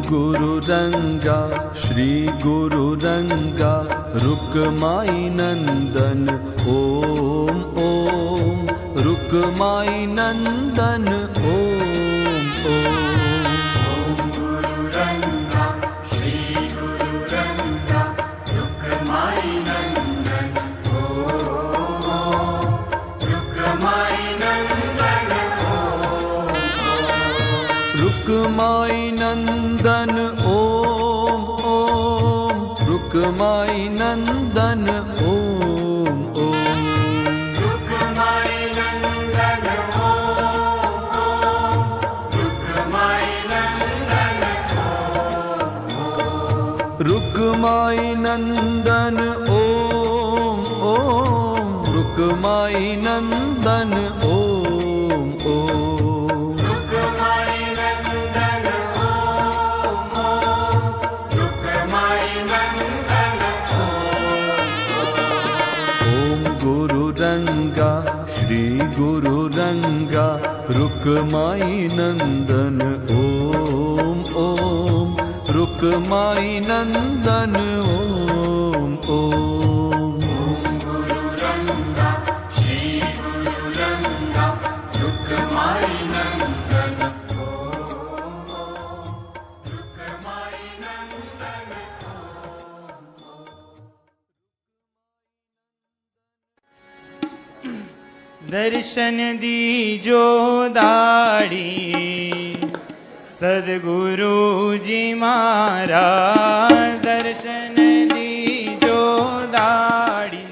गुरुरंगा श्री गुरुरंगा रुक्माई नंदन ओम ओम रुक्माई नंदन ओम ओम। रुक्माई नंदन ओम ओम रुक्माई नंदन ओम ओम। रुक्माई नंदन ओम ओम रुक्माई नंदन ओम ओम। रुक्माई नंदन ओम ओम रुक्माई नंदन ओम ओम। गुरुरंगा श्री गुरुरंगा रुक्माई नंदन ओम ओम रुक्माई नंदन ओम ओम। गुरुरंगा श्री गुरुरंगा रुक्माई नंदन ओम ओम रुक्माई नंदन दर्शन दीजो दाड़ी सद्गुरु जी मारा। दर्शन दीजो दाड़ी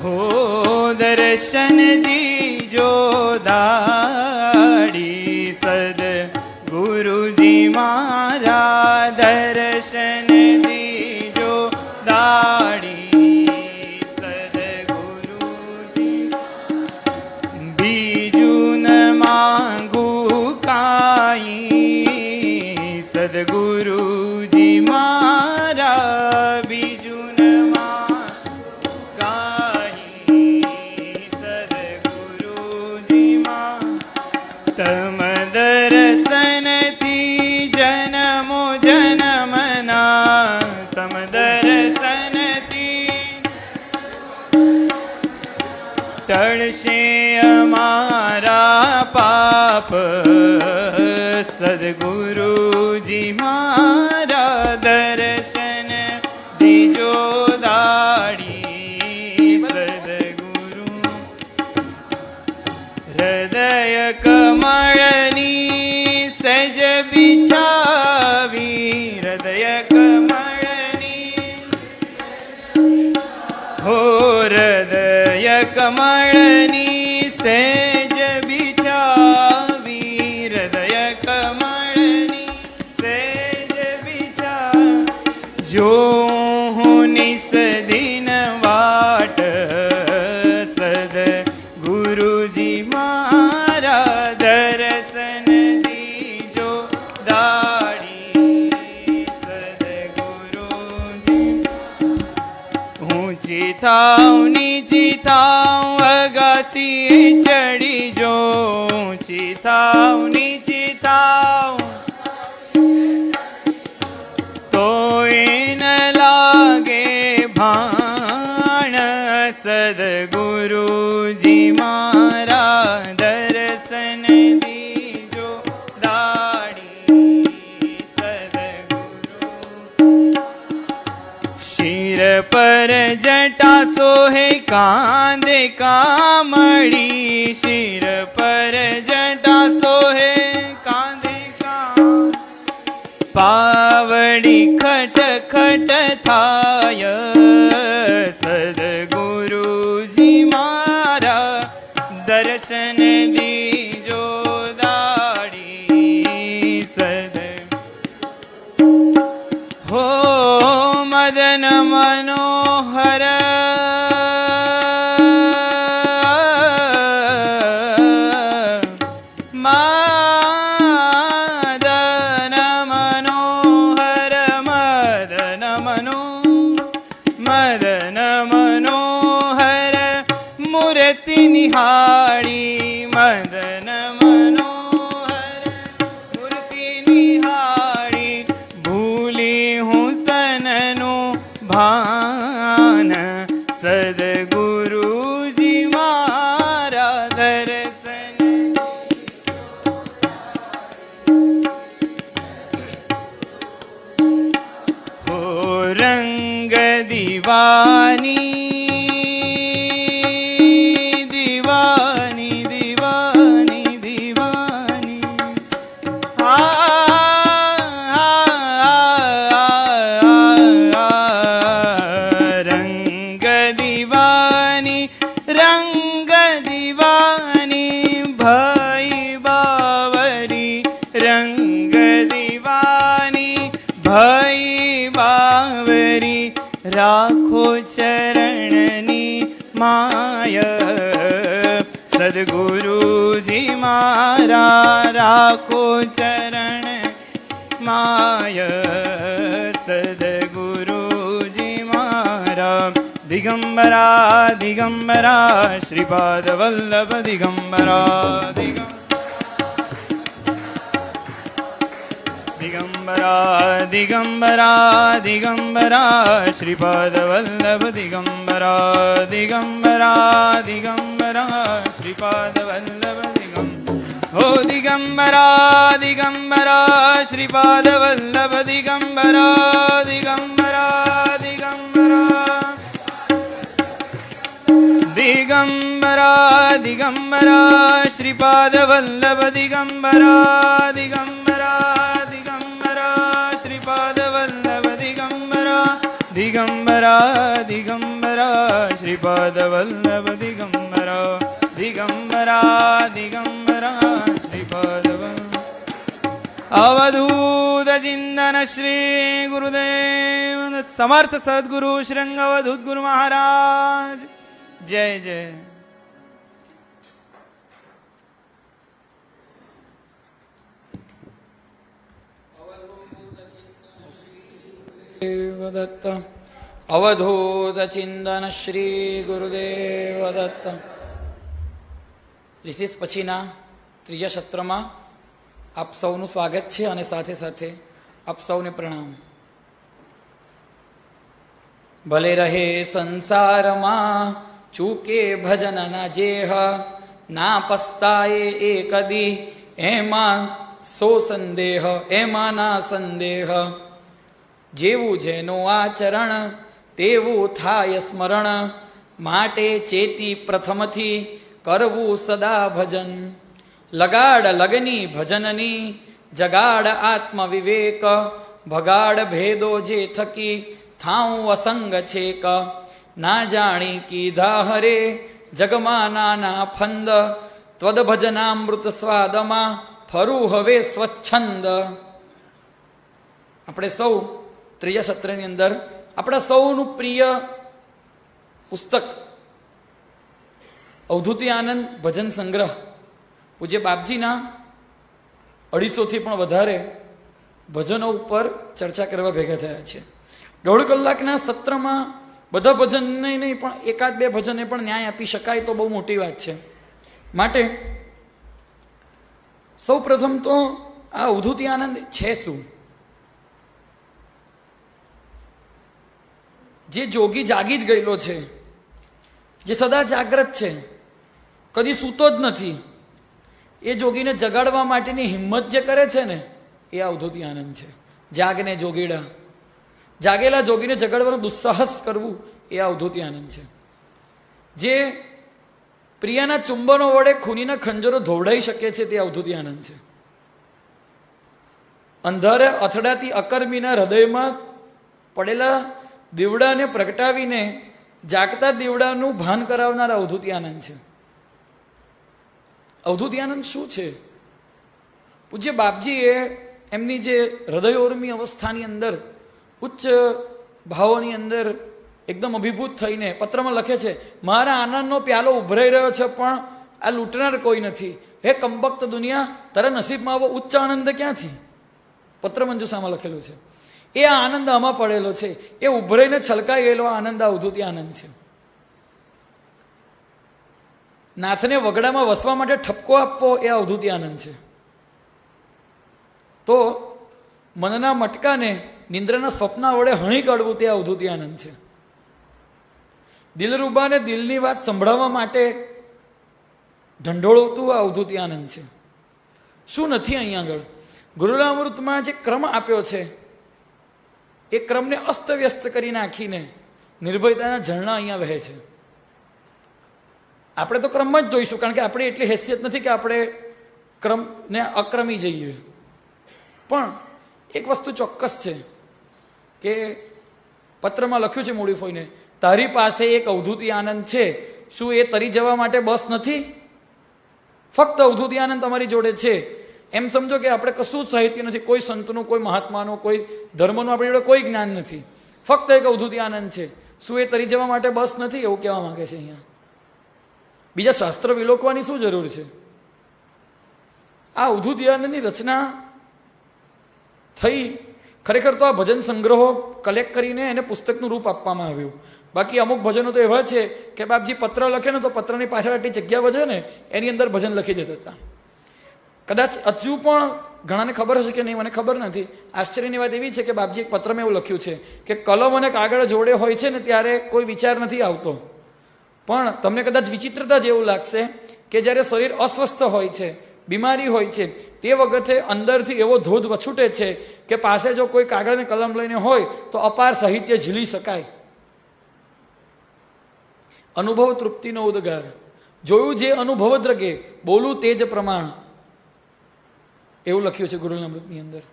हो दर्शन दीजो दाड़ी सद्गुरु जी मारा। दर्शन दीजो दाड़ी सद्गुरु जी मारा। बीजू न मांगाई सद्गुरु जी मां। तम दर्शन थी जन्मो जन्मना। तम दर्शन थी टळशे अमारा पाप। सद्गुरु जी मारा दर्शन दीजो दाड़ी सद्गुरु। हृदय कमळनी सज बिछावी। हृदय कमळनी हो हृदय कमळनी सज बिछावी। हृदय कमळनी सेज बिछा जो निस दिन वाट। सद्गुरु जी मारा दर्शन दीजो दाड़ी सद्गुरु जी। ऊंची थाव नीची थाव अगासी चढ़ी जो। ऊंची थाव नीची थाव तो न लागे भाण। सद्गुरु जी मारा दर्शन दीजो दाड़ी सद्गुरु। शिर पर जटा सोहे कांधे कामड़ी। शिर पर जटा सोहे कांधे का पावड़ी खट खट थाय। सद्गुरु जी मारा दर्शन दीजो दाड़ी सद हो मदन मनोहर। मदन मनोहर मदन मनोहर मूर्ति निहारी। मदन मनोहर સદગુરુજી મારા દર્શન હો રંગ દીવાની દીવાની દીવાની દીવાની રંગ દીવાની રંગ દીવાની ભાઈ બાવરી રંગ દીવાની ભાઈ બાવરી રાખો ચરણની માય સદગુરુજી મારા રાખો ચરણ માય સદગુરુજી મારા દિગંબરા દિગંબરા શ્રીપાદ વલ્લભ દિગંબરા દિગંબરા દિગંબરા દિગંબરા શ્રીપાદ વલ્લભ દિગંબરા દિગંબરા દિગંબરા શ્રીપાદ વલ્લભ હો દિગંબરા દિગંબરા શ્રીપાદ વલ્લભ દિગંબરા દિગંબરા દિગંબરા દિગંબરા દિગંબરા શ્રીપાદ વલ્લભ દિગંબરા દિગંબરા દિગંબરા શ્રીપાદ વલ્લભ દિગંબરા દિગંબરા દિગંબરા શ્રીપાદ વલ્લભ દિગંબરા દિગંબરા દિગંબરા શ્રીપાદ અવધૂત ચિંતન શ્રી ગુરુદેવ સમર્થ સદગુરુ શ્રંગ અવધૂત ગુરુ મહારાજ જય જય દત્ત અવધૂત ચિંતન શ્રી ગુરુદેવ દત્ત. રિસીસ પછીના ત્રીજા સત્રમાં આપ સૌનું સ્વાગત છે અને સાથે સાથે આપ સૌને પ્રણામ. ભલે રહે સંસારમાં ચૂકે ભજનના જેહ ના પસ્તાએ એ કદી એમાં સો સંદેહ એમાં ના સંદેહ જેવું જેનું આચરણ તેવું થાય સ્મરણ માટે ચેતી પ્રથમથી કરવું સદા ભજન લગાડ લગની ભજનની જગાડ આત્મવિવેક ભગાડ ભેદો જે થકી થાઉં અસંગ છેક ના જાણી કીધા હરે જગમાં નાના ફંદ ત્વદ ભજનામૃત સ્વાદમાં ફરું હવે સ્વચ્છંદ. આપણે સૌ ત્રીજા સત્રની અંદર આપણા સૌનું પ્રિય પુસ્તક અવધૂતિ આનંદ ભજન સંગ્રહ પૂજ્ય બાપજીના 250થી પણ વધારે ભજનો ઉપર ચર્ચા કરવા ભેગા થયા છે. 1.5 કલાકના સત્રમાં બધા ભજનને નહીં પણ એકાદ બે ભજનને પણ ન્યાય આપી શકાય તો બહુ મોટી વાત છે. માટે સૌ પ્રથમ તો આ અવધૂતિ આનંદ છે શું? જે જોગી જાગી જ ગયેલો છે, જે સદા જાગ્રત છે, કદી સૂતો જ નથી, એ જોગીને જગાડવા માટેની હિંમત જે કરે છે ને એ અવધૂતિ આનંદ છે. જાગને જોગીડા, જાગેલા જોગીને જગાડવાનું દુસ્સાહસ કરવું એ અવધૂતિ આનંદ છે. જે પ્રિયાના ચુંબનો વડે ખૂનીના ખંજરો ધોવડાઈ શકે છે તે અવધૂતિ આનંદ છે. અંધારે અથડાતી અકર્મીના હૃદયમાં પડેલા દીવડાને પ્રગટાવીને જાગતા દીવડાનું ભાન કરાવનાર અવધૂતિ આનંદ છે. અવધૂતિ આનંદ શું છે? પૂજ્ય બાપજીએ એમની જે હૃદયોર્મી અવસ્થાની અંદર ઉચ્ચ ભાવોની અંદર એકદમ અભિભૂત થઈને પત્રમાં લખે છે, મારા આનંદનો પ્યાલો ઉભરાઈ રહ્યો છે પણ આ લૂંટનાર કોઈ નથી. હે કંબક્ત દુનિયા, તારા નસીબમાં આવો ઉચ્ચ આનંદ ક્યાંથી? પત્ર મંજુસામાં લખેલું છે. એ આ આનંદ આમાં પડેલો છે, એ ઉભરાઈને છલકાઈ ગયેલો આનંદ અવધૂતિ આનંદ છે. નાથને વગડામાં વસવા માટે ઠપકો આપવો એ અવધૂતિ આનંદ છે. તો મનના મટકાને નિંદ્રના સ્વપ્ના વડે હણી કાઢવું તે અવધૂતિ આનંદ છે. દિલરૂબાને દિલની વાત સંભળાવવા માટે ઢંઢોળતું આ અવધૂતિ આનંદ છે. શું નથી અહીંયા આગળ? ગુરુલામૃતમાં જે ક્રમ આપ્યો છે એ ક્રમને અસ્તવ્યસ્ત કરી નાખીને નિર્ભયતાના ઝરણા અહીંયા વહે છે. આપણે તો ક્રમમાં જ જોઈશું, કારણ કે આપણે એટલી હેસિયત નથી કે આપણે ક્રમને અક્રમી જઈએ. પણ એક વસ્તુ ચોક્કસ છે કે પત્રમાં લખ્યું છે મૂડી ફોઈને, તારી પાસે એક અવધૂતિ આનંદ છે, શું એ તરી જવા માટે બસ નથી? ફક્ત અવધૂતિ આનંદ તમારી જોડે છે એમ સમજો કે આપણે કશું જ સાહિત્ય નથી, કોઈ સંતનું, કોઈ મહાત્માનું, કોઈ ધર્મનું આપણી જોડે કોઈ જ્ઞાન નથી, ફક્ત એક અવધૂતિ આનંદ છે. શું એ તરી જવા માટે બસ નથી? એવું કહેવા માંગે છે અહીંયા. બીજા શાસ્ત્ર વિલોકવાની શું જરૂર છે? આ અવધૂતિ આનંદની રચના થઈ, ખરેખર તો આ ભજન સંગ્રહો કલેક્ટ કરીને એને પુસ્તકનું રૂપ આપવામાં આવ્યું. બાકી અમુક ભજનો તો એવા છે કે બાપજી પત્ર લખે ને તો પત્રની પાછળ આટલી જગ્યા વધે ને એની અંદર ભજન લખી દેતા હતા. કદાચ હજુ પણ ઘણાને ખબર હશે કે નહીં, મને ખબર નથી. આશ્ચર્યની વાત એવી છે કે બાપજી એક પત્રમાં એવું લખ્યું છે કે કલમ અને કાગળ જોડે હોય છે ને ત્યારે કોઈ વિચાર નથી આવતો. પણ તમને કદાચ વિચિત્રતા જેવું લાગશે કે જ્યારે શરીર અસ્વસ્થ હોય છે, બીમારી હોય છે, તે વખતે અંદરથી એવો ધોધ વછૂટે છે કે પાસે જો કોઈ કાગળ ને કલમ લઈને હોય તો અપાર સાહિત્ય ઝીલી શકાય. અનુભવ તૃપ્તિનો ઉદ્ગાર, જોયું જે અનુભવ દ્રગે, બોલું તે જ પ્રમાણ, એવું લખ્યું છે ગુરુલામૃતની અંદર.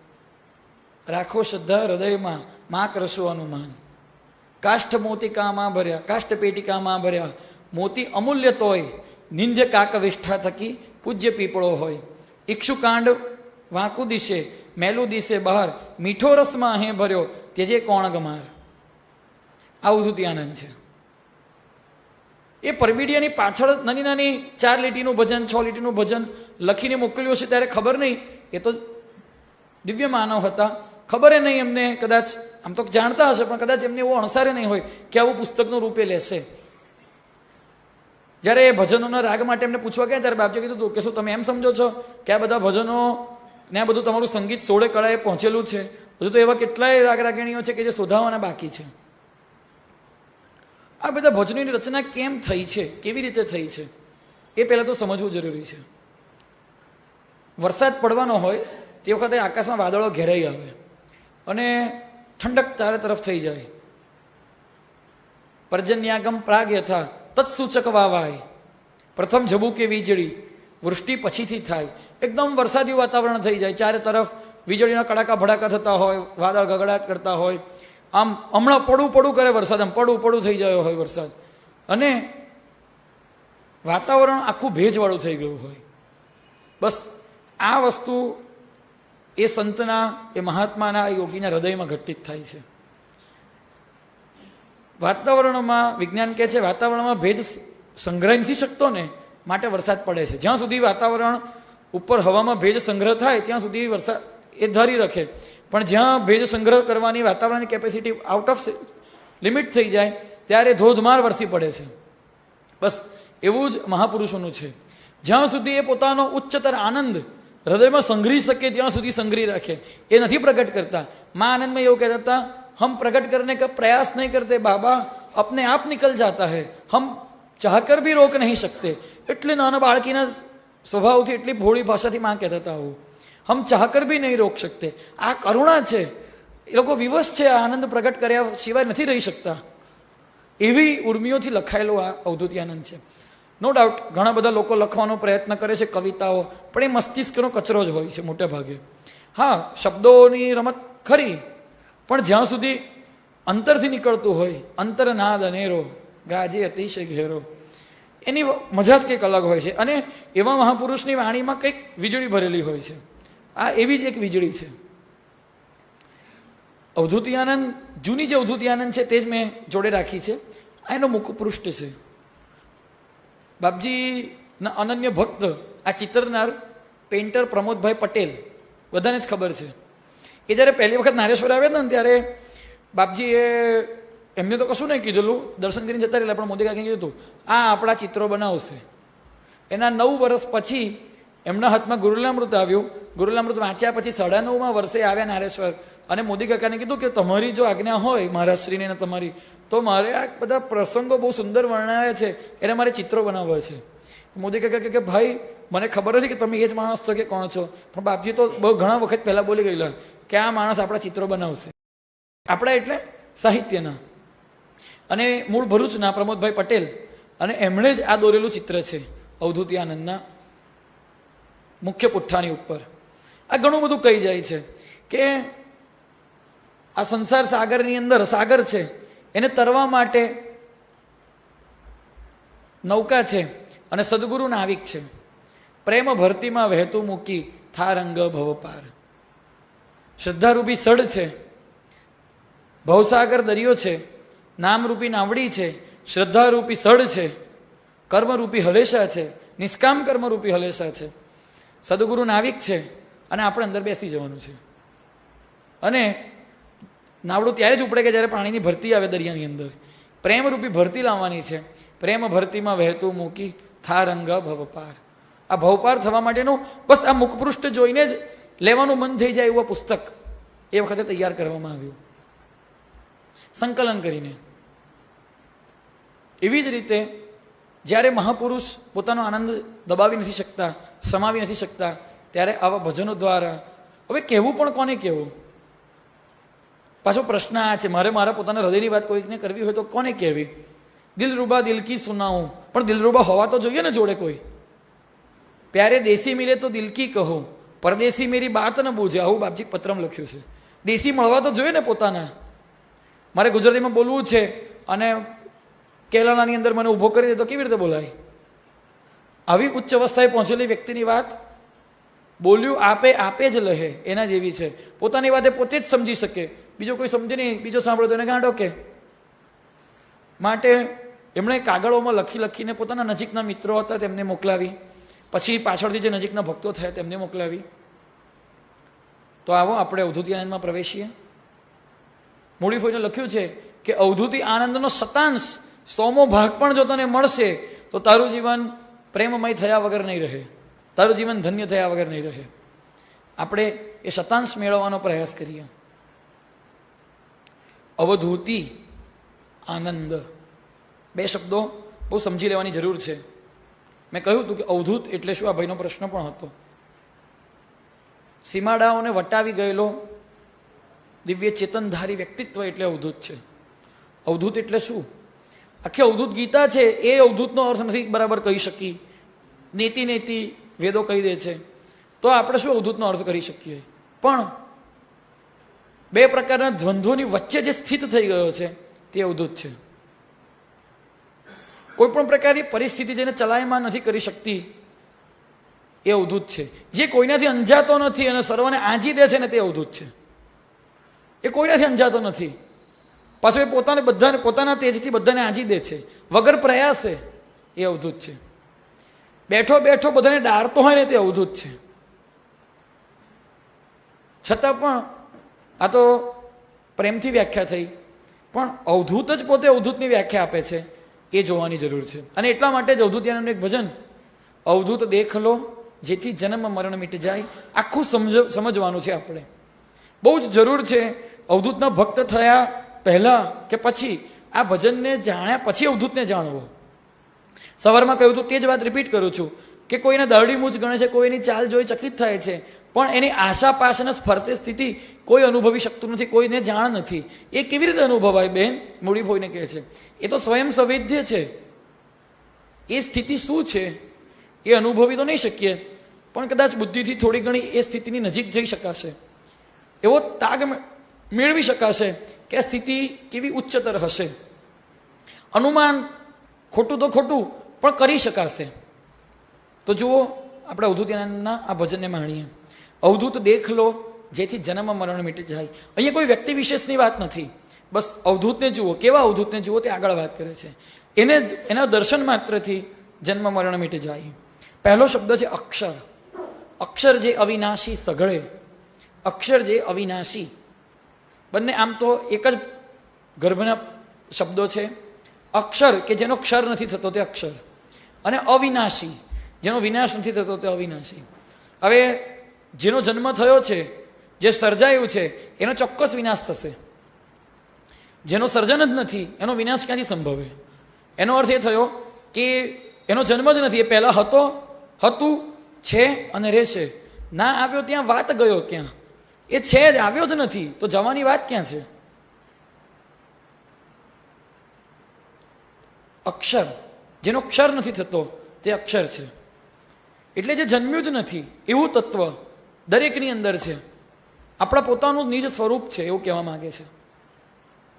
રાખો શ્રદ્ધા હૃદયમાં, માં કરશો અનુમાન. કાષ્ઠ મોતિકામાં ભર્યા, કાષ્ઠ પેટિકામાં ભર્યા, મોતી અમૂલ્ય તોય, નિંદ્ય કાક વિષ્ઠા થકી પૂજ્ય પીપળો હોય. ઇક્ષુકાંડ વાંકુ દિશે, મેલું દિશે બહાર, મીઠો રસમાં અહીં ભર્યો, તેજે કોણ ગમાર. આ અવધૂતિ આનંદ છે. એ પરબીડિયાની પાછળ નાની નાની 4 લીટીનું ભજન, 6 લીટીનું ભજન લખીને મોકલ્યું છે ત્યારે ખબર નહીં, એ તો દિવ્ય માનવ હતા, ખબર નહીં એમને, કદાચ આમ તો જાણતા હશે પણ કદાચ એમને એવો અણસારે નહીં હોય કે આવું પુસ્તકનું રૂપે લેશે. જ્યારે એ ભજનોના રાગ માટે એમને પૂછવા ગયા ત્યારે બાપજીએ કીધું હતું કે શું તમે એમ સમજો છો કે આ બધા ભજનો ને આ બધું તમારું સંગીત 16 કળાએ પહોંચેલું છે? હજુ તો એવા કેટલાય રાગ રાગીણીઓ છે કે જે શોધાવાના બાકી છે. આ બધા ભજનોની રચના કેમ થઈ છે, કેવી રીતે થઈ છે, એ પહેલાં તો સમજવું જરૂરી છે. વરસાદ પડવાનો હોય તે વખતે આકાશમાં વાદળો ઘેરાઈ આવે અને ઠંડક ચારે તરફ થઈ જાય. પર્જન્યાગમ પ્રાગ યથા તત્સૂચક વાવાય, પ્રથમ ઝબૂકે વીજળી, વૃષ્ટિ પછીથી થાય. એકદમ વરસાદી વાતાવરણ થઈ જાય, ચારે તરફ વીજળીના કડાકા ભડાકા થતા હોય, વાદળ ગગડાટ કરતા હોય, આમ હમણાં પડું કરે વરસાદ, આમ પડું થઈ ગયો હોય વરસાદ, અને વાતાવરણ આખું ભેજવાળું થઈ ગયું હોય. બસ આ વસ્તુ એ સંતના, એ મહાત્માના, એ યોગીના હૃદયમાં ઘટિત થાય છે. વાતાવરણમાં વિજ્ઞાન કહે છે વાતાવરણમાં ભેજ સંગ્રહ નથી શકતો ને માટે વરસાદ પડે છે. જ્યાં સુધી વાતાવરણ ઉપર હવામાં ભેજ સંગ્રહ થાય ત્યાં સુધી વરસાદ એ ધરી રાખે, પણ જ્યાં ભેજ સંગ્રહ કરવાની વાતાવરણની કેપેસિટી આઉટ ઓફ લિમિટ થઈ જાય ત્યારે ધોધમાર વરસી પડે છે. બસ એવું જ મહાપુરુષોનું છે. જ્યાં સુધી એ પોતાનો ઉચ્ચતર આનંદ હૃદયમાં સંગ્રહી શકે ત્યાં સુધી સંગ્રહી રાખે, એ નથી પ્રગટ કરતા. મા આનંદમાં એવું કહેતા હતા, हम प्रकट करने का प्रयास नहीं करते बाबा, अपने आप निकल जाता है, हम चाहकर भी रोक नहीं सकते. એટલે નાના બાળકીના સ્વભાવથી એટલી ભોળી ભાષાથી માં કહેતા હતા આવું, હમ ચાહકર ભી નહીં રોક શકતે. આ કરુણા છે, એ લોકો વિવશ છે, આનંદ પ્રગટ કર્યા સિવાય નથી રહી શકતા. એવી ઉર્મિઓથી લખાયેલો આ અવધૂતિ આનંદ છે. નો ડાઉટ ઘણા બધા લોકો લખવાનો પ્રયત્ન કરે છે કવિતાઓ, પણ એ મસ્તિષ્કનો કચરો જ હોય છે મોટે ભાગે. હા, શબ્દોની રમત ખરી, પણ જ્યાં સુધી અંતરથી નીકળતું હોય, અંતરનાદ અનેરો ગાજે અતિશય ઘેરો, એની મજા જ કંઈક અલગ હોય છે. અને એવા મહાપુરુષની વાણીમાં કંઈક વીજળી ભરેલી હોય છે. આ એવી જ એક વીજળી છે. અવધૂતિ આનંદ, જૂની જે અવધૂતિ આનંદ છે તે જ મેં જોડે રાખી છે. આ એનો મુખપૃષ્ઠ છે. બાપજીના અનન્ય ભક્ત, આ ચિત્રનાર પેઇન્ટર પ્રમોદભાઈ પટેલ, બધાને જ ખબર છે. એ જ્યારે પહેલી વખત નારેશ્વર આવ્યા હતા ને ત્યારે બાપજીએ એમને તો કશું નહીં કીધેલું, દર્શન કરીને જતા રહેલા, પણ મોદી કાકાએ કીધું હતું આ આપણા ચિત્રો બનાવશે. એના 9 વર્ષ પછી એમના હાથમાં ગુરુલામૃત આવ્યું. ગુરુલામૃત વાંચ્યા પછી 9.5મા વર્ષે આવ્યા નારેશ્વર, અને મોદી કાકાને કીધું કે તમારી જો આજ્ઞા હોય મહારાજશ્રીની અને તમારી, તો મારે આ બધા પ્રસંગો બહુ સુંદર વર્ણવ્યા છે, એને મારે ચિત્રો બનાવવા છે. મોદી કાકા કહે કે ભાઈ મને ખબર નથી કે તમે એ જ માણસ છો કે કોણ છો, પણ બાપજી તો બહુ ઘણા વખત પહેલા બોલી ગયેલા કે આ માણસ આપણા ચિત્રો બનાવશે. આપણા એટલે સાહિત્યના. અને મૂળ ભરૂચના પ્રમોદભાઈ પટેલ, અને એમણે જ આ દોરેલું ચિત્ર છે અવધૂતી આનંદના મુખ્ય પુઠ્ઠાની ઉપર. આ ઘણું બધું કહી જાય છે કે આ સંસાર સાગરની અંદર સાગર છે, એને તરવા માટે નૌકા છે અને સદગુરુ નાવિક છે. પ્રેમ ભરતીમાં વહેતું મૂકી થા રંગ ભવપાર. શ્રદ્ધારૂપી સડ છે, ભવસાગર દરિયો છે, નામરૂપી નાવડી છે, શ્રદ્ધારૂપી સડ છે, કર્મરૂપી હલેશા છે, નિષ્કામ કર્મરૂપી હલેશા છે, સદગુરુ નાવિક છે, અને આપણે અંદર બેસી જવાનું છે. અને નાવડું ત્યારે જ ઉપડે કે જ્યારે પાણીની ભરતી આવે દરિયાની અંદર. પ્રેમરૂપી ભરતી લાવવાની છે. પ્રેમ ભરતીમાં વહેતું મૂકી થા રંગ ભવપાર. આ ભવપાર થવા માટેનું બસ આ મુખપૃષ્ઠ જોઈને જ લેવાનું મન થઈ જાય એવું પુસ્તક એ વખતે તૈયાર કરવામાં આવ્યું, સંકલન કરીને. એવી જ રીતે જ્યારે મહાપુરુષ પોતાનો આનંદ દબાવી નથી શકતા, સમાવી નથી શકતા, ત્યારે આવા ભજનો દ્વારા હવે કહેવું પણ કોને કહેવું? પાછો પ્રશ્ન આ છે, મારે મારા પોતાના હૃદયની વાત કોઈકને કરવી હોય તો કોને કહેવી? દિલરૂબા દિલ કી સુનાઉં, પણ દિલરૂબા હોવા તો જોઈએ ને જોડે કોઈ. પ્યારે દેશી મિલે તો દિલ કી કહું, પરદેશી મેરી બાત ન બૂझे, આવું બાપજી પત્રમ લખ્યું છે. દેશી મળવા તો જોઈએ ને પોતાના. મારે ગુજરાતીમાં બોલવું છે અને કેલાણાની અંદર મને ઊભો કરી દે તો કેવી રીતે બોલાય? આવી ઉચ્ચ અવસ્થાએ પહોંચેલી વ્યક્તિની વાત બોલ્યું આપે આપે જ લહે એના જેવી છે. પોતાની વાતે પોતે જ સમજી શકે, બીજો કોઈ સમજે નહીં, બીજો સાંભળે તો એને ગાંડો કે. માટે એમણે કાગળોમાં લખીને પોતાના નજીકના મિત્રો હતા તેમને મોકલાવી, પછી પાછળથી જે નજીકના ભક્તો થયા તેમને મોકલાવી. તો આવો આપણે અવધૂતી આનંદમાં પ્રવેશીએ. મૂડી ફોઈને લખ્યું છે કે અવધૂતી આનંદનો શતાંશ 100મો ભાગ પણ જો તને મળશે તો તારું જીવન પ્રેમમય થયા વગર નહીં રહે, તારું જીવન ધન્ય થયા વગર નહીં રહે. આપણે એ શતાંશ મેળવવાનો પ્રયાસ કરીએ. અવધૂતી આનંદ, બે શબ્દો બહુ સમજી લેવાની જરૂર છે. મેં કહ્યું હતું કે અવધૂત એટલે શું? આ ભાઈનો પ્રશ્ન પણ હતો. સીમાડાઓને વટાવી ગયેલો દિવ્ય ચેતનધારી વ્યક્તિત્વ એટલે અવધૂત છે. અવધૂત એટલે શું? આખી અવધૂત ગીતા છે એ અવધૂતનો અર્થ નથી બરાબર કહી શકી. નેતિ વેદો કહી દે છે, તો આપણે શું અવધૂતનો અર્થ કરી શકીએ? પણ બે પ્રકારના દ્વંદ્વોની વચ્ચે જે સ્થિત થઈ ગયો છે તે અવધૂત છે. કોઈ પણ પ્રકારની પરિસ્થિતિ જેને ચલાયમાન નથી કરી શકતી એ અવધૂત છે. જે કોઈનાથી અંજાતો નથી અને સર્વને આંજી દે છે ને તે અવધૂત છે. એ કોઈનાથી અંજાતો નથી, પાછો એ પોતાના તેજથી બધાને આંજી દે છે વગર પ્રયાસે, એ અવધૂત છે. બેઠો બેઠો બધાને ડારતો હોય ને તે અવધૂત છે. છતાં પણ આ તો પ્રેમથી વ્યાખ્યા થઈ, પણ અવધૂત જ પોતે અવધૂતની વ્યાખ્યા આપે છે એ જોવાની જરૂર છે. અને એટલા માટે જ અવધૂતિયાનું એક ભજન, અવધૂત દેખ લો જેથી જન્મ મરણ મીટ જાય, આખું સમજવાનું છે આપણે. બહુ જ જરૂર છે અવધૂતના ભક્ત થયા પહેલા કે પછી આ ભજનને જાણ્યા પછી અવધૂતને જાણવો. સવારમાં કહ્યું હતું તે જ વાત રિપીટ કરું છું કે કોઈને દાઢી મૂછ ગણે છે, કોઈની ચાલ જોઈ ચકિત થાય છે, પણ એની આશા પાશ અને સ્પર્શે સ્થિતિ કોઈ અનુભવી શકતું નથી, કોઈને જાણ નથી. એ કેવી રીતે અનુભવાય બેન? મૂડી ફોઈને કહે છે એ તો સ્વયં સંવેદ્ય છે. એ સ્થિતિ શું છે એ અનુભવી તો નહીં શકીએ, પણ કદાચ બુદ્ધિથી થોડી ઘણી એ સ્થિતિની નજીક જઈ શકાશે, એવો તાગ મેળવી શકાશે કે આ સ્થિતિ કેવી ઉચ્ચતર હશે. અનુમાન ખોટું તો ખોટું પણ કરી શકાશે. તો જુઓ આપણે અવધૂતિના આ ભજનને માણીએ. અવધૂત દેખ લો જેથી જન્મ મરણ મીટી જાય. અહીંયા કોઈ વ્યક્તિ વિશેષની વાત નથી, બસ અવધૂતને જુઓ. કેવા અવધૂતને જુઓ તે આગળ વાત કરે છે. એના દર્શન માત્રથી જન્મ મરણ મીટી જાય. પહેલો શબ્દ છે અક્ષર. અક્ષર જે અવિનાશી સઘળે, અક્ષર જે અવિનાશી. બંને આમ તો એક જ ગર્ભના શબ્દો છે. અક્ષર કે જેનો ક્ષર નથી થતો તે અક્ષર, અને અવિનાશી જેનો વિનાશ નથી થતો તે અવિનાશી. હવે જેનો જન્મ થયો છે, જે સર્જાયું છે એનો ચોક્કસ વિનાશ થશે. જેનો સર્જન જ નથી એનો વિનાશ ક્યાંથી સંભવે? એનો અર્થ એ થયો કે એનો જન્મ જ નથી. એ પહેલા હતું, છે અને રહેશે. ના આવ્યો ત્યાં વાત ગયો ક્યાં? એ છે જ, આવ્યો જ નથી તો જવાની વાત ક્યાં છે? અક્ષર, જેનો ક્ષર નથી થતો તે અક્ષર છે. એટલે જે જન્મ્યું જ નથી એવું તત્વ દરેકની અંદર છે. આપણા પોતાનું નિજ સ્વરૂપ છે એવું કહેવા માંગે છે.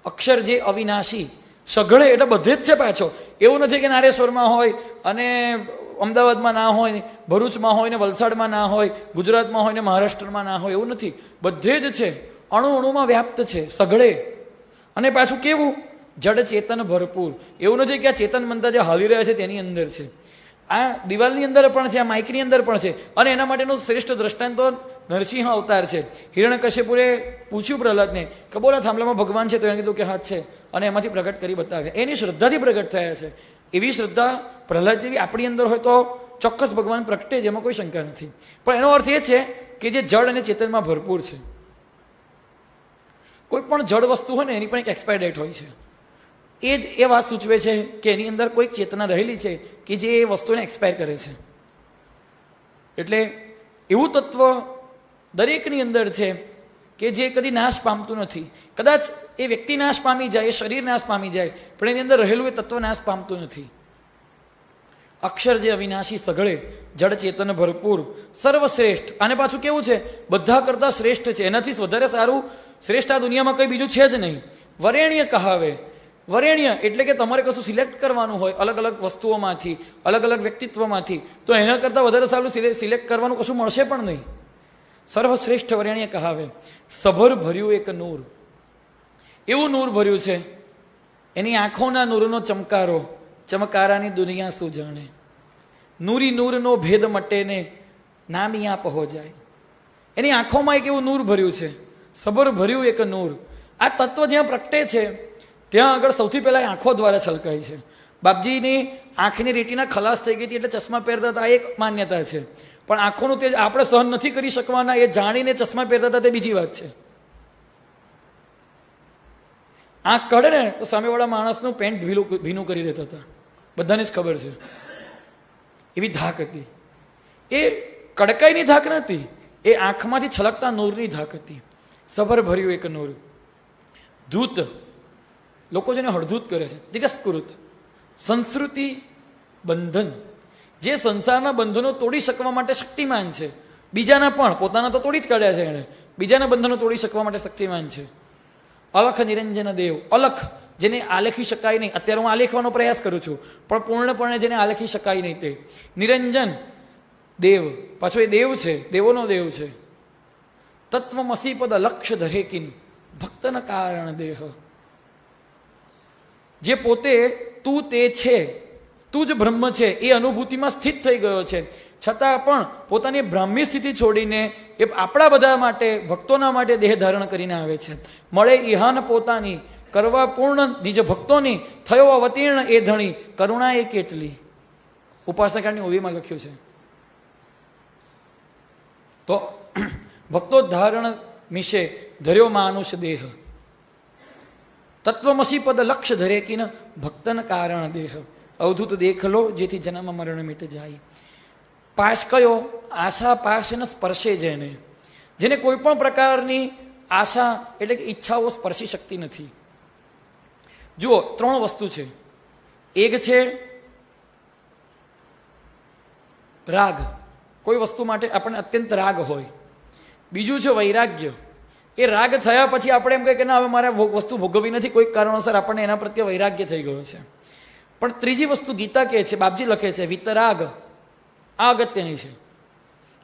અક્ષર જે અવિનાશી, સઘળે એટલે બધે જ છે પાછો. એવું નથી કે નારેશ્વરમાં હોય અને અમદાવાદમાં ના હોય, ભરૂચમાં હોય ને વલસાડમાં ના હોય, ગુજરાતમાં હોય ને મહારાષ્ટ્રમાં ના હોય, એવું નથી. બધે જ છે, અણુ અણુમાં વ્યાપ્ત છે, સઘળે. અને પાછું કેવું? જડ ચેતન ભરપૂર. એવું નથી કે આ ચેતન મનતા જે હાલી રહ્યા છે તેની અંદર છે. આ દિવાલની અંદર પણ છે, આ માઇકની અંદર પણ છે. અને એના માટેનું શ્રેષ્ઠ દ્રષ્ટાંત તો નરસિંહ અવતાર છે. હિરણ્યકશ્યપુએ પૂછ્યું પ્રહલાદને કે બોલા થાંભલામાં ભગવાન છે? તો એને કીધું કે હાથ છે, અને એમાંથી પ્રગટ કરી બતાવ્યા. એની શ્રદ્ધાથી પ્રગટ થયા છે. એવી શ્રદ્ધા પ્રહલાદ જેવી આપણી અંદર હોય તો ચોક્કસ ભગવાન પ્રગટે જ, એમાં કોઈ શંકા નથી. પણ એનો અર્થ એ છે કે જે જળ અને ચેતનમાં ભરપૂર છે. કોઈ પણ જળ વસ્તુ હોય ને એની પણ એક એક્સપાયર ડેટ હોય છે. એ જ એ વાત સૂચવે છે કે એની અંદર કોઈક ચેતના રહેલી છે કે જે એ વસ્તુને એક્સપાયર કરે છે. એટલે એવું તત્વ દરેકની અંદર છે કે જે કદી નાશ પામતું નથી. કદાચ એ વ્યક્તિ નાશ પામી જાય, એ શરીર નાશ પામી જાય, પણ એની અંદર રહેલું એ તત્વ નાશ પામતું નથી. અક્ષર જે અવિનાશી, સઘળે, જડ ચેતન ભરપૂર, સર્વશ્રેષ્ઠ. આને પાછું કેવું છે? બધા કરતા શ્રેષ્ઠ છે. એનાથી વધારે સારું શ્રેષ્ઠ આ દુનિયામાં કંઈ બીજું છે જ નહીં. વરેણ્ય કહાવે. વરેણ્ય એટલે કે તમારે કશું સિલેક્ટ કરવાનું હોય અલગ અલગ વસ્તુઓમાંથી, અલગ અલગ વ્યક્તિત્વમાંથી, તો એના કરતાં વધારે સારું સિલેક્ટ કરવાનું કશું મળશે પણ નહીં. સર્વશ્રેષ્ઠ વરેણ્ય કહાવે. સભર ભર્યું એક નૂર. એવું નૂર ભર્યું છે, એની આંખોના નૂરનો ચમકારો, ચમકારાની દુનિયા શું જાણે. નૂરી નૂરનો ભેદ મટે ને નામિયા પહો જાય. એની આંખોમાં એક એવું નૂર ભર્યું છે, સબર ભર્યું એક નૂર. આ તત્વ જ્યાં પ્રગટે છે ત્યાં આગળ સૌથી પહેલાં આંખો દ્વારા છલકાય છે. બાપજીની આંખની રેટીના ખલાસ થઈ ગઈ હતી એટલે ચશ્મા પહેરતા હતા, એક માન્યતા છે. પણ આંખોનું તેજ આપણે સહન નથી કરી શકવાના એ જાણીને ચશ્મા પહેરતા હતા તે બીજી વાત છે. આંખ કાઢે ને તો સામેવાળા માણસનું પેન્ટ ભીનું કરી દેતા હતા. બધાને જ ખબર છે. એવી ધાક હતી. એ કડકાઈની ધાક નથી, એ આંખમાંથી છલકતા નૂરની ધાક હતી. સભર ભર્યું એક નૂર. ધૂત, લોકો જેને હળધૂત કરે છે. તિરસ્કૃત, સંસ્કૃતિ બંધન, જે સંસારના બંધનો તોડી શકવા માટે શક્તિમાન છે. બીજાના પણ, પોતાના તો તોડી જ કાઢ્યા છે એણે, બીજાના બંધનો તોડી શકવા માટે શક્તિમાન છે. અલખ નિરંજન દેવ. અલખ, જેને આલેખી શકાય નહીં. અત્યારે હું આલેખવાનો પ્રયાસ કરું છું, પણ પૂર્ણપણે જેને આલેખી શકાય નહીં તે. નિરંજન દેવ, પાછો એ દેવ છે, દેવોનો દેવ છે. તત્વમસી પદ લક્ષ્ય ધરેકીન ભક્તન કારણ દેહ. જે પોતે તું તે છે, તું જ બ્રહ્મ છે, એ અનુભૂતિમાં સ્થિત થઈ ગયો છે. છતાં પણ પોતાની બ્રાહ્મી સ્થિતિ છોડીને એ આપણા બધા માટે, ભક્તોના માટે દેહ ધારણ કરીને આવે છે. મળે ઇહાન પોતાની, કરવા પૂર્ણ નિજ ભક્તોની, થયો અવતીર્ણ એ ધણી, કરુણા એ કેટલી. ઉપાસકાળની ઓવીમાં લખ્યું છે. તો ભક્તો ધારણ મિશે ધર્યો માનુષ દેહ. તત્વમસી પદ લક્ષ્ય ધરે કિન ભક્તન કારણ દેહ. અવધૂત દેખ લો જેથી જન્મ મરણ મિટ જાય. પાશ કયો? આશા પાશ ને સ્પર્શે જેને. જેને કોઈ પણ પ્રકારની આશા એટલે કે ઈચ્છાઓ સ્પર્શી શકતી નથી. જુઓ, ત્રણ વસ્તુ છે. એક છે રાગ, કોઈ વસ્તુ માટે આપણને અત્યંત રાગ હોય. બીજું છે વૈરાગ્ય. એ રાગ થયા પછી આપણે એમ કહીએ કે ના, હવે મારે વસ્તુ ભોગવવી નથી, કોઈક કારણોસર આપણને એના પ્રત્યે વૈરાગ્ય થઈ ગયો છે. પણ ત્રીજી વસ્તુ ગીતા કહે છે, બાપજી લખે છે, વિતરાગ. આ અગત્યની છે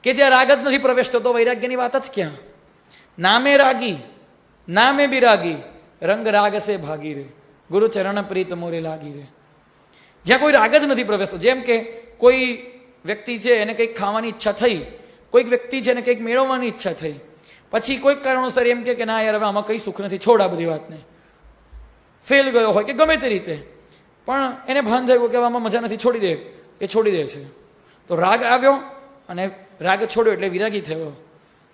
કે જ્યાં રાગ જ નથી પ્રવેશતો તો વૈરાગ્યની વાત જ ક્યાં. નામે રાગી નામે બિરાગી, રંગ રાગ સે ભાગી રે, ગુરુ ચરણ પ્રીત મોરે લાગી રે. જ્યાં કોઈ રાગ જ નથી પ્રવેશતો, જેમ કે કોઈ વ્યક્તિ છે એને કંઈક ખાવાની ઈચ્છા થઈ, કોઈક વ્યક્તિ છે એને કંઈક મેળવવાની ઈચ્છા થઈ, પછી કોઈક કારણોસર એમ કે ના યાર હવે આમાં કંઈ સુખ નથી, છોડ આ બધી વાતને. ફેલ ગયો હોય કે ગમે તે રીતે, પણ એને ભાન થયું કે આમાં મજા નથી, છોડી દે. એ છોડી દે છે. તો રાગ આવ્યો અને રાગ છોડ્યો એટલે વિરાગી થયો.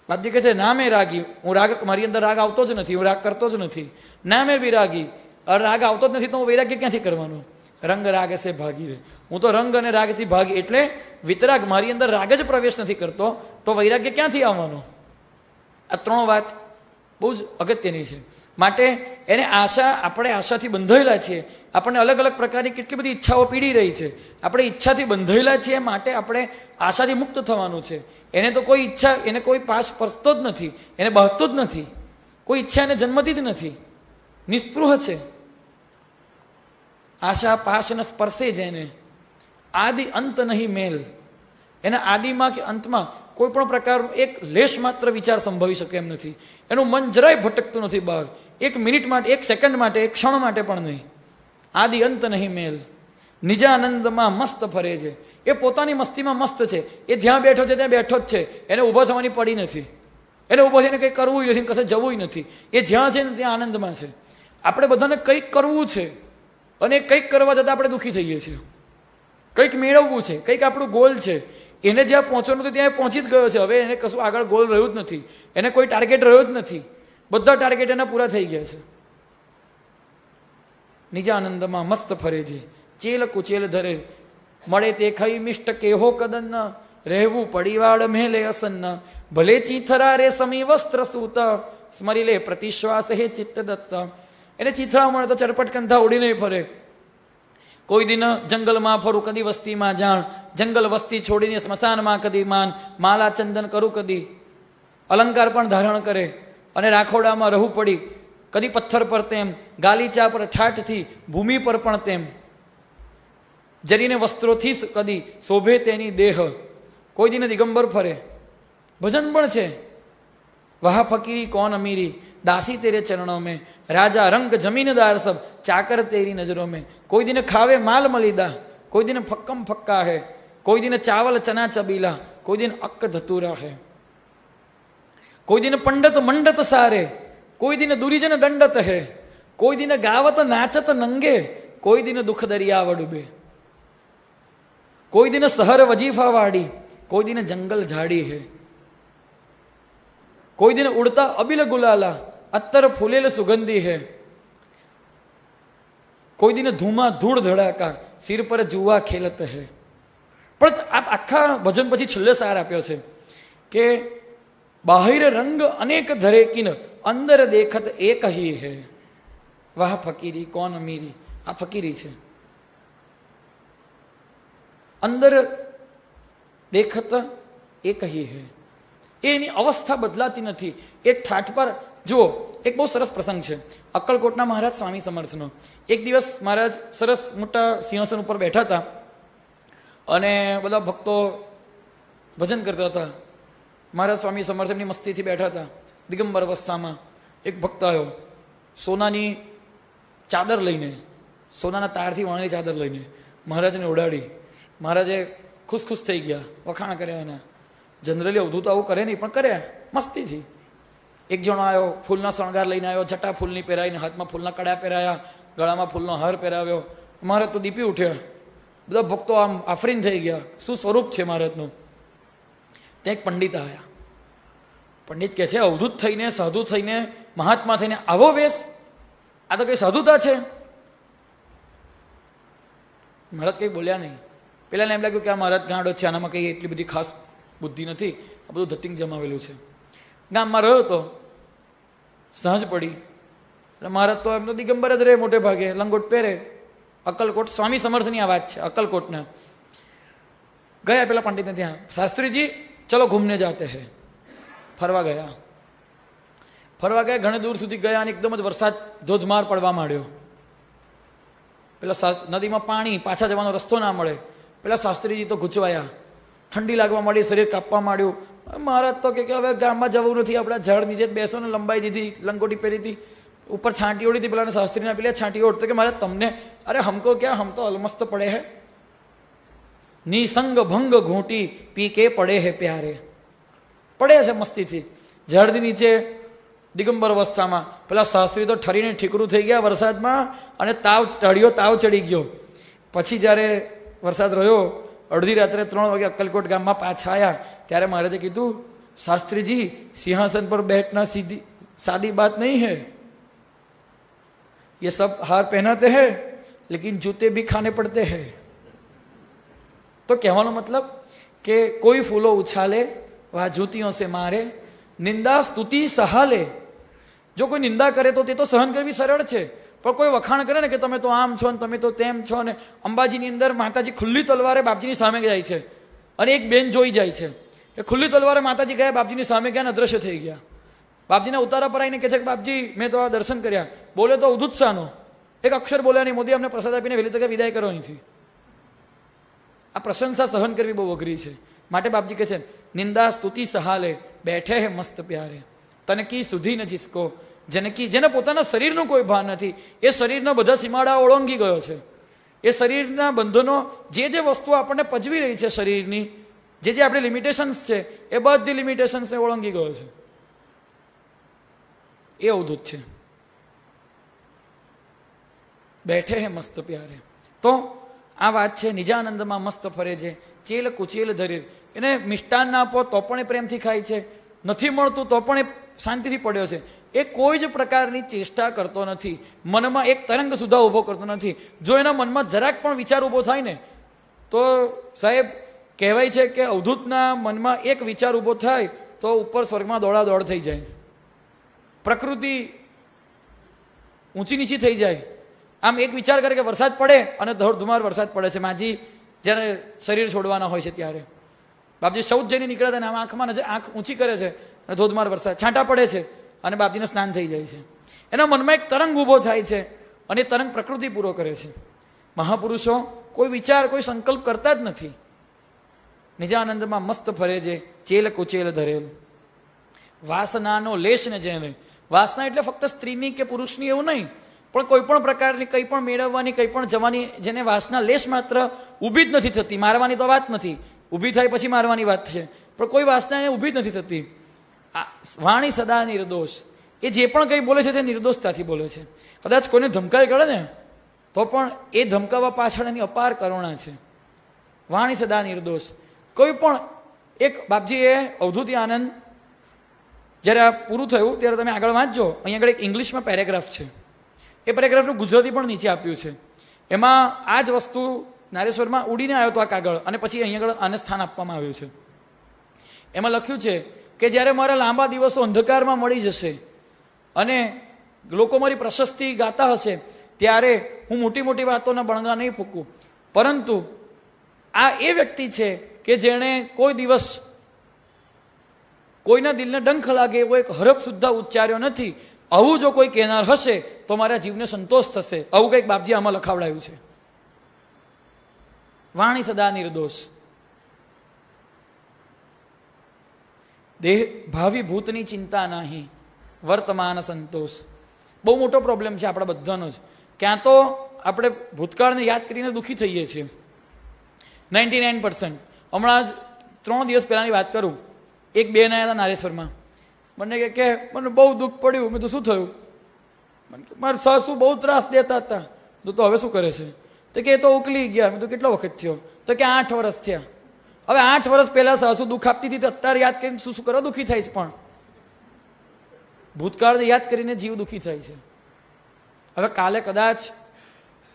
બાપજી કહે છે નામે રાગી, હું રાગ, મારી અંદર રાગ આવતો જ નથી, હું રાગ કરતો જ નથી. નામે વિરાગી, રાગ આવતો જ નથી તો હું વૈરાગ્ય ક્યાંથી કરવાનો? રંગ રાગ સે ભાગી રે, હું તો રંગ અને રાગથી ભાગી, એટલે વિતરાગ, મારી અંદર રાગ જ પ્રવેશ નથી કરતો તો વૈરાગ્ય ક્યાંથી આવવાનો? આ ત્રણ વાત બહુ જ અગત્યની છે. માટે એને આશા, આપણે આશાથી બંધાયેલા છીએ, આપણને અલગ અલગ પ્રકારની કેટલી બધી ઈચ્છાઓ પીડી રહી છે, આપણે ઈચ્છાથી બંધાયેલા છીએ, માટે આપણે આશાથી મુક્ત થવાનું છે. એને તો કોઈ ઈચ્છા, એને કોઈ પાસ સ્પર્શતો જ નથી, એને બહતો જ નથી, કોઈ ઈચ્છા એને જન્મતી જ નથી, નિસ્પૃહ છે. આશા પાશ ને સ્પર્શે જેને, આદિ અંત નહીં મેલ, એના આદિમાં કે અંતમાં કોઈ પણ પ્રકારનો એક લેશ માત્ર વિચાર સંભવી શકે એમ નથી. એનું મન જરાય ભટકતું નથી બહાર, એક મિનિટ માટે, એક સેકન્ડ માટે, એક ક્ષણ માટે પણ નહીં. આદિ અંત નહીં મેલ, નિજાનંદમાં મસ્ત ફરે છે. એ પોતાની મસ્તીમાં મસ્ત છે, એ જ્યાં બેઠો છે ત્યાં બેઠો જ છે, એને ઊભો થવાની પડી નથી, એને ઊભો થઈને કંઈ કરવું નથી, કશે જવું નથી, એ જ્યાં છે ને ત્યાં આનંદમાં છે. આપણે બધાને કંઈક કરવું છે અને કંઈક કરવા જતાં આપણે દુઃખી થઈએ છીએ. કંઈક મેળવવું છે, કંઈક આપણું ગોલ છે, એને જ્યાં પહોંચવાનું હતું ત્યાં પહોંચી જ ગયો છે, હવે એને કશું આગળ ગોલ રહ્યું જ નથી, એને કોઈ ટાર્ગેટ રહ્યો જ નથી, બધા ટાર્ગેટ એના પૂરા થઈ ગયા છે. નિજાનંદમાં મસ્ત ફરે છે, ચેલ કુચેલ ધરે, મળે તે ખાઈ મિષ્ટ કેહો કદન, રહેવું પડીવાડ મેલે અસન્ન, ભલે ચીથરા રે સમી વસ્ત્ર સૂત, સ્મરી લે પ્રતિશ્વાસ હે ચિત્ત દત્ત. એને ચીથરા મળે તો ચરપટ કંથા ઉડીને ફરે. કોઈ દિન જંગલમાં ફરું, કદી વસ્તીમાં જાણ, જંગલ વસ્તી છોડીને સ્મશાનમાં કદી માન, માલા ચંદન કરું કદી, અલંકાર પણ ધારણ કરે અને રાખોડામાં રહું પડી, કદી પથ્થર પર તેમ, ગાલીચા પર ઠાઠથી, ભૂમિ પર પણ તેમ, જરીને વસ્ત્રોથી કદી શોભે તેની દેહ. કોઈ દિન દિગંબર ફરે, ભજન પણ છે, વાહ ફકીરી કોન અમીરી, દાસી તેરે ચરણો में, राजा रंग जमीनदार सब चाकर तेरी नजरों में. कोई दिन खावे माल मलिदा, कोई दिन फक्कम फक्का है, कोई दिन चावल चना चबीला, कोई दिन अक्क धतूरा है. कोई दिन पंडित मंडत सारे, कोई दिन दुरीजन दंडत है, कोई दिन गावत नाचत नंगे, कोई दिन दुख दरिया डूबे. कोई दिन सहर वजीफा वाड़ी, कोई दिन जंगल झाड़ी है, कोई दिन उड़ता अबिल गुलाला, અત્તર ફૂલેલ સુગંધી હે, કોઈ દિન ધૂમા ધૂળ ધડાકા, સિર પર જુવા ખેલત હે. પણ આ આખા ભજન પછી છેલ્લે સાર આપ્યો છે કે બાહિર રંગ અનેક ધરે કિન, અંદર દેખત એક હી હે. વાહ ફકીરી કોન અમીરી, આ ફકીરી છે. અંદર દેખત એક હી હે, એની અવસ્થા બદલાતી નથી. એ ઠાઠ પર જુઓ, એક બહુ સરસ પ્રસંગ છે અક્કલકોટના મહારાજ સ્વામી સમર્થનો. એક દિવસ મહારાજ સરસ મોટા સિંહાસન ઉપર બેઠા હતા અને બધા ભક્તો ભજન કરતા હતા. મહારાજ સ્વામી સમર્થ એમની મસ્તીથી બેઠા હતા, દિગંબર અવસ્થામાં. એક ભક્ત આવ્યો સોનાની ચાદર લઈને, સોનાના તારથી વણેલી ચાદર લઈને મહારાજને ઉડાડી. મહારાજે ખુશ થઈ ગયા, વખાણ કર્યા એના. જનરલી અવધૂત આવું કરે નહીં, પણ કર્યા મસ્તીથી. એક જણો આવ્યો, ફૂલના શણગાર લઈને આવ્યો, જટા ફૂલની પહેરાવીને, હાથમાં ફૂલના કડા પહેરાયા, ગળામાં ફૂલનો હાર પહેરાવ્યો. મહારાજ તો દીપી ઉઠ્યા, બધા ભક્તો આમ આફરીન થઈ ગયા, શું સ્વરૂપ છે મહારાજનું. ત્યાં એક પંડિત આવ્યા. પંડિત કહે છે, અવધૂત થઈને, સાધુ થઈને, મહાત્મા થઈને આવો વેશ, આ તો કઈ સાધુતા છે? મહારાજ કંઈ બોલ્યા નહીં. પેલાને એમ લાગ્યું કે આ મહારાજ ગાંડો છે, આનામાં કંઈ એટલી બધી ખાસ બુદ્ધિ નથી, આ બધું ધતિંગ જમાવેલું છે. ગામમાં રહ્યો તો સાંજ પડી એટલે મહારાજ તો એમ તો દિગંબર જ રહે, મોટે ભાગે લંગોટ પહેરે. અક્કલકોટ સ્વામી સમર્થની આ વાત છે, અક્કલકોટના. ગયા પેલા પંડિતને ત્યાં, શાસ્ત્રીજી ચલો ઘૂમને જાતે હે. ફરવા ગયા. ઘણે દૂર સુધી ગયા અને એકદમ જ વરસાદ ધોધમાર પડવા માંડ્યો. પેલા નદીમાં પાણી, પાછા જવાનો રસ્તો ના મળે. પેલા શાસ્ત્રીજી તો ગૂંચવાયા, ઠંડી લાગવા માંડી, શરીર કાપવા માંડ્યું. મહારાજ તો કે હવે ગામમાં જવું નથી, આપણા ઝાડ નીચે બેસો ને, લંબાઈ દીધી, લંગોટી પહેરી હતી, ઉપર છાંટી ઓળી હતી. પેલા શાસ્ત્રીના પેલા છાંટી ઓઢતો કે મહારાજ તમને, અરે હમકો ક્યાં, હમ તો અલમસ્ત પડે હે, નિસંગ ભંગ ઘૂંટી પી કે પડે હે પ્યારે. પડે છે મસ્તીથી ઝાડની નીચે દિગંબર અવસ્થામાં. પેલા શાસ્ત્રી તો ઠરીને ઠીકરું થઈ ગયા વરસાદમાં અને તાવ ચડી ગયો. પછી જ્યારે વરસાદ રહ્યો, અડધી રાત્રે 3 વાગે અક્કલકોટ ગામમાં પાછા આવ્યા ત્યારે મહારાજે કીધું शास्त्री जी सिंहासन पर बैठना सीधी सादी बात नहीं है, ये सब हार पहनाते हैं लेकिन जूते भी खाने पड़ते हैं। तो कहવાનો मतलब કે કોઈ ફૂલો ઉછાલે વા જૂતીઓ સે મારે, નિંદા સ્તુતિ સહાલે। જો કોઈ નિંદા કરે તો તે તો સહન કરવી સરળ છે, પણ કોઈ વખાણ કરે ને કે તમે તો આમ છો ને તમે તો તેમ છો ને, અંબાજીની અંદર માતાજી ખુલ્લી તલવારે બાપજીની સામે જાય છે અને એક બેન જોઈ જાય છે કે ખુલ્લી તલવારે માતાજી ગયા, બાપજીની સામે ગયા ને અદ્રશ્ય થઈ ગયા। બાપજીના ઉતારા પર આવીને કહે છે કે બાપજી મેં તો આ દર્શન કર્યા, બોલે તો અવધૂત શાનો, એક અક્ષર બોલ્યા નહીં, મોદી અમને પ્રસાદ આપીને વહેલી તકે વિદાય કરો અહીંથી। આ પ્રશંસા સહન કરવી બહુ અઘરી છે, માટે બાપજી કહે છે નિંદા સ્તુતિ સહાલે, બેઠે હે મસ્ત પ્યારે, તને કી સુધી ન જીસકો, જેને પોતાના શરીરનું કોઈ ભાન નથી, એ શરીરના બધા સીમાડા ઓળંગી ગયો છે, એ શરીરના બંધનો જે વસ્તુ આપણને પજવી રહી છે, શરીરની જે આપણી લિમિટેશન્સ છે, એ બધી લિમિટેશન્સને ઓળંગી ગયો છે, એ અવધૂત છે। બેઠે હે મસ્ત પ્યારે, તો આ વાત છે નિજાનંદમાં મસ્ત ફરે છે, ચેલ કુચેલ ધરીર, એને મિષ્ટાન ના આપો તો પણ એ પ્રેમથી ખાય છે, નથી મળતું તો પણ એ શાંતિથી પડ્યો છે, એ કોઈ જ પ્રકારની ચેષ્ટા કરતો નથી, મનમાં એક તરંગ સુધા ઊભો કરતો નથી। જો એના મનમાં જરાક પણ વિચાર ઊભો થાય ને તો સાહેબ કહેવાય છે કે અવધૂતના મનમાં એક વિચાર ઊભો થાય તો ઉપર સ્વર્ગમાં દોડાદોડ થઈ જાય, પ્રકૃતિ ઊંચી નીચી થઈ જાય। આમ એક વિચાર કરે કે વરસાદ પડે અને ધોધમાર વરસાદ પડે છે, માજી જ્યારે શરીર છોડવાના હોય છે ત્યારે બાપજી શૌચ જઈને નીકળ્યા હતા ને આમ આંખમાં આંખ ઊંચી કરે છે અને ધોધમાર વરસાદ છાંટા પડે છે અને બાપજીને સ્નાન થઈ જાય છે, એના મનમાં એક તરંગ ઊભો થાય છે અને એ તરંગ પ્રકૃતિ પૂરો કરે છે। મહાપુરુષો કોઈ વિચાર કોઈ સંકલ્પ કરતા જ નથી, નિજાનંદમાં મસ્ત ફરે છે, ચેલ કુચેલ ધરેલ, વાસનાનો લેશ ને જેને, વાસના એટલે ફક્ત સ્ત્રીની કે પુરુષની એવું નહીં, પણ કોઈ પણ પ્રકારની કંઈ પણ મેળવવાની કંઈ પણ જવાની જેને વાસના લેશ માત્ર ઊભી જ નથી થતી, મારવાની તો વાત નથી, ઊભી થાય પછી મારવાની વાત છે, પણ કોઈ વાસના એને ઊભી જ નથી થતી। વાણી સદા નિર્દોષ, એ જે પણ કંઈ બોલે છે તે નિર્દોષતાથી બોલે છે, કદાચ કોઈને ધમકાઈ કરે ને તો પણ એ ધમકાવવા પાછળ એની અપાર કરુણા છે। વાણી સદા નિર્દોષ, કોઈ પણ એક બાપજીએ અવધૂતી આનંદ જ્યારે આ પૂરું થયું ત્યારે તમે આગળ વાંચજો, અહીંયા આગળ એક ઇંગ્લિશમાં પેરેગ્રાફ છે, એ પેરેગ્રાફનું ગુજરાતી પણ નીચે આપ્યું છે, એમાં આ જ વસ્તુ નારેશ્વરમાં ઉડીને આવ્યો હતો આ કાગળ અને પછી અહીંયા આગળ આને સ્થાન આપવામાં આવ્યું છે। એમાં લખ્યું છે કે જ્યારે મારા લાંબા દિવસો અંધકારમાં મળી જશે અને લોકો મારી પ્રશસ્તિ ગાતા હશે ત્યારે હું મોટી મોટી વાતોના બણગા નહીં ફૂંકું, પરંતુ આ એ વ્યક્તિ છે કે જેણે કોઈ દિવસ કોઈના દિલને ડંખ લાગે એવો એક હરફ સુદ્ધા ઉચ્ચાર્યો નથી, આવું જો કોઈ કહેનાર હશે તો મારા જીવને સંતોષ થશે, આવું કંઈક બાપજી આમાં લખાવડાયું છે। વાણી સદા નિર્દોષ, દેહ ભાવિ ભૂતની ચિંતા નહીં, વર્તમાન સંતોષ। બહુ મોટો પ્રોબ્લેમ છે આપણા બધાનો જ, ક્યાં તો આપણે ભૂતકાળને યાદ કરીને દુઃખી થઈએ છીએ 99%। હમણાં જ 3 દિવસ પહેલાની વાત કરું, એક બેન આવ્યા હતા નારેશ્વરમાં, મને કે મને બહુ દુઃખ પડ્યું, મેં તો શું થયું, મને કે મારા સાસુ બહુ ત્રાસ દેતા હતા, તો હવે શું કરે છે, તો કે એ તો ઉકલી ગયા, મેં તો કેટલો વખત થયો, તો કે 8 વર્ષ થયા। હવે 8 વર્ષ પહેલા સાસુ દુઃખ આપતી હતી તો અત્યારે યાદ કરીને શું કરો દુઃખી થાય છે, પણ ભૂતકાળને યાદ કરીને જીવ દુઃખી થાય છે। હવે કાલે કદાચ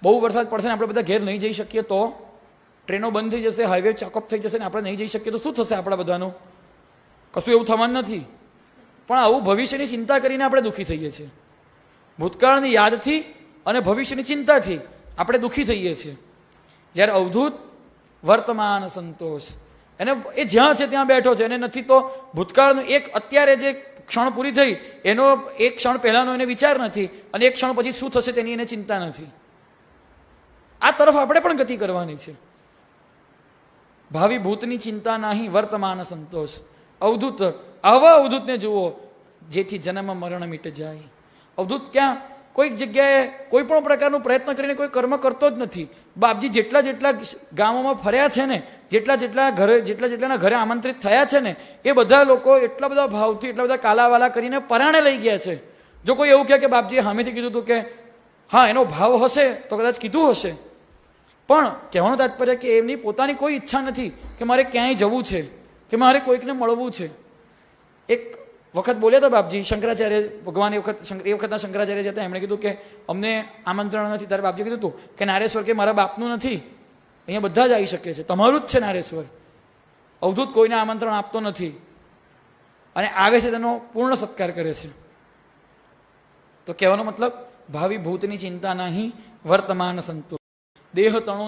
બહુ વરસાદ પડશે ને આપણે બધા ઘેર નહીં જઈ શકીએ તો, ટ્રેનો બંધ થઈ જશે, હાઈવે ચોકઅપ થઈ જશે ને આપણે નહીં જઈ શકીએ તો શું થશે આપણા બધાનું, કશું એવું થવાનું નથી, પણ આવું ભવિષ્યની ચિંતા કરીને આપણે દુઃખી થઈએ છીએ। ભૂતકાળની યાદથી અને ભવિષ્યની ચિંતાથી આપણે દુઃખી થઈએ છીએ, જ્યારે અવધૂત વર્તમાન સંતોષ, એને એ જ્યાં છે ત્યાં બેઠો છે, એને નથી તો ભૂતકાળનું એક અત્યારે જે ક્ષણ પૂરી થઈ એનો એક ક્ષણ પહેલાનો એને વિચાર નથી અને એક ક્ષણ પછી શું થશે તેની એને ચિંતા નથી। આ તરફ આપણે પણ ગતિ કરવાની છે। ભાવિ ભૂતની ચિંતા નહીં, વર્તમાન સંતોષ, અવધૂત, આવા અવધૂતને જુઓ જેથી જન્મ મરણ મીટ જાય। અવધૂત ક્યાં કોઈક જગ્યાએ કોઈ પણ પ્રકારનું પ્રયત્ન કરીને કોઈ કર્મ કરતો જ નથી। બાપજી જેટલા ગામોમાં ફર્યા છે ને, જેટલાના ઘરે આમંત્રિત થયા છે ને, એ બધા લોકો એટલા બધા ભાવથી એટલા બધા કાલાવાલા કરીને પરાણે લઈ ગયા છે। જો કોઈ એવું કહે કે બાપજીએ સામેથી કીધું હતું કે હા એનો ભાવ હશે તો કદાચ કીધું હશે, પણ કહેવાનું તાત્પર્ય કે એમની પોતાની કોઈ ઈચ્છા નથી કે મારે ક્યાંય જવું છે કે મારે કોઈકને મળવું છે। એક વખત બોલ્યા હતા બાપજી, શંકરાચાર્ય ભગવાન એ વખતના શંકરાચાર્ય હતા, એમણે કીધું કે અમને આમંત્રણ નથી. ત્યારે બાપજી કીધું હતું કે નારેશ્વર કે મારા બાપનું નથી, અહીંયા બધા જ આવી શકે છે, તમારું જ છે નારેશ્વર. અવધૂત કોઈને આમંત્રણ આપતો નથી અને આવે છે તેનો પૂર્ણ સત્કાર કરે છે. તો કહેવાનો મતલબ ભાવિ ભૂતની ચિંતા નહીં, વર્તમાન સંતોષ. દેહ તણો